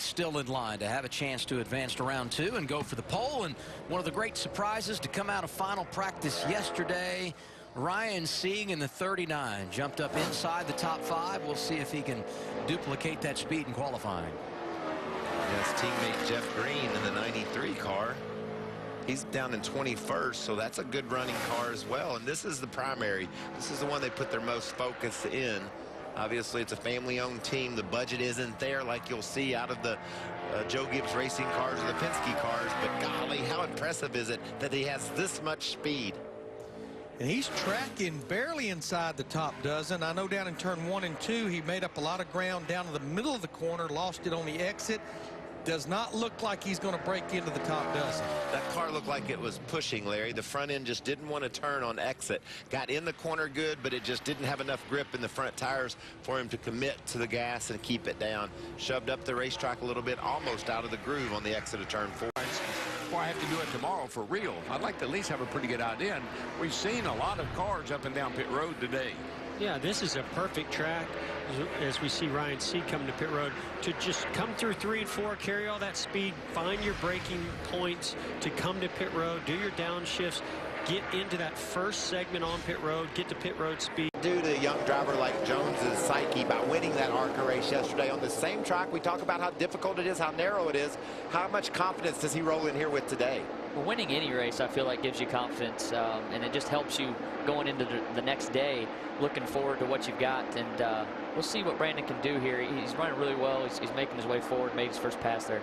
spots still in line to have a chance to advance to round 2 and go for the pole. And one of the great surprises to come out of final practice yesterday, Ryan Sieg in the 39 jumped up inside the top 5. We'll see if he can duplicate that speed in qualifying. His teammate Jeff Green in the 93 car. He's down in 21st, so that's a good running car as well. And this is the primary. This is the one they put their most focus in. Obviously, it's a family-owned team. The budget isn't there like you'll see out of the Joe Gibbs racing cars or the Penske cars. But golly, how impressive is it that he has this much speed? And he's tracking barely inside the top dozen. I know down in turn 1 and 2, he made up a lot of ground down to the middle of the corner, lost it on the exit. Does not look like he's going to break into the top dozen. That car looked like it was pushing, Larry. The front end just didn't want to turn on exit. Got in the corner good, but it just didn't have enough grip in the front tires for him to commit to the gas and keep it down. Shoved up the racetrack a little bit, almost out of the groove on the exit of turn 4. Before I have to do it tomorrow for real, I'd like to at least have a pretty good idea. And we've seen a lot of cars up and down pit road today. Yeah, this is a perfect track as we see Ryan Sieg coming to pit road to just come through 3 and 4, carry all that speed, find your braking points to come to pit road, do your downshifts, get into that first segment on pit road, get to pit road speed. Due to a young driver like Jones's psyche by winning that ARCA race yesterday on the same track, we talk about how difficult it is, how narrow it is. How much confidence does he roll in here with today? Well, winning any race, I feel like, gives you confidence, and it just helps you going into the next day, looking forward to what you've got. And we'll see what Brandon can do here. He's running really well. He's making his way forward, made his first pass there.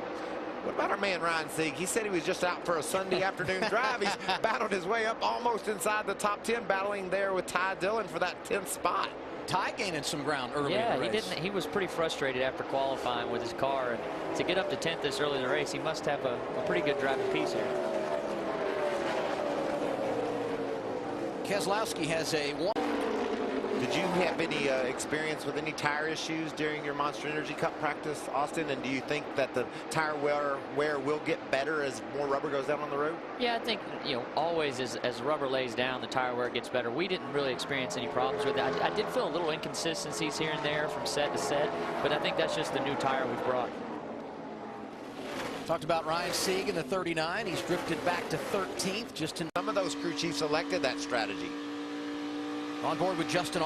What about our man Ryan Sieg? He said he was just out for a Sunday afternoon drive. He's battled his way up almost inside the top 10, battling there with Ty Dillon for that 10th spot. Ty gaining some ground early yeah, in the race. He was pretty frustrated after qualifying with his car, and to get up to 10th this early in the race, he must have a pretty good driving piece here. Keselowski has a 1. Did you have any experience with any tire issues during your Monster Energy Cup practice, Austin? And do you think that the tire wear will get better as more rubber goes down on the road? Yeah, I think, always as rubber lays down, the tire wear gets better. We didn't really experience any problems with it. I did feel a little inconsistencies here and there from set to set, but I think that's just the new tire we've brought. Talked about Ryan Sieg in the 39. He's drifted back to 13th. Just to some of those crew chiefs elected that strategy. on board with Justin.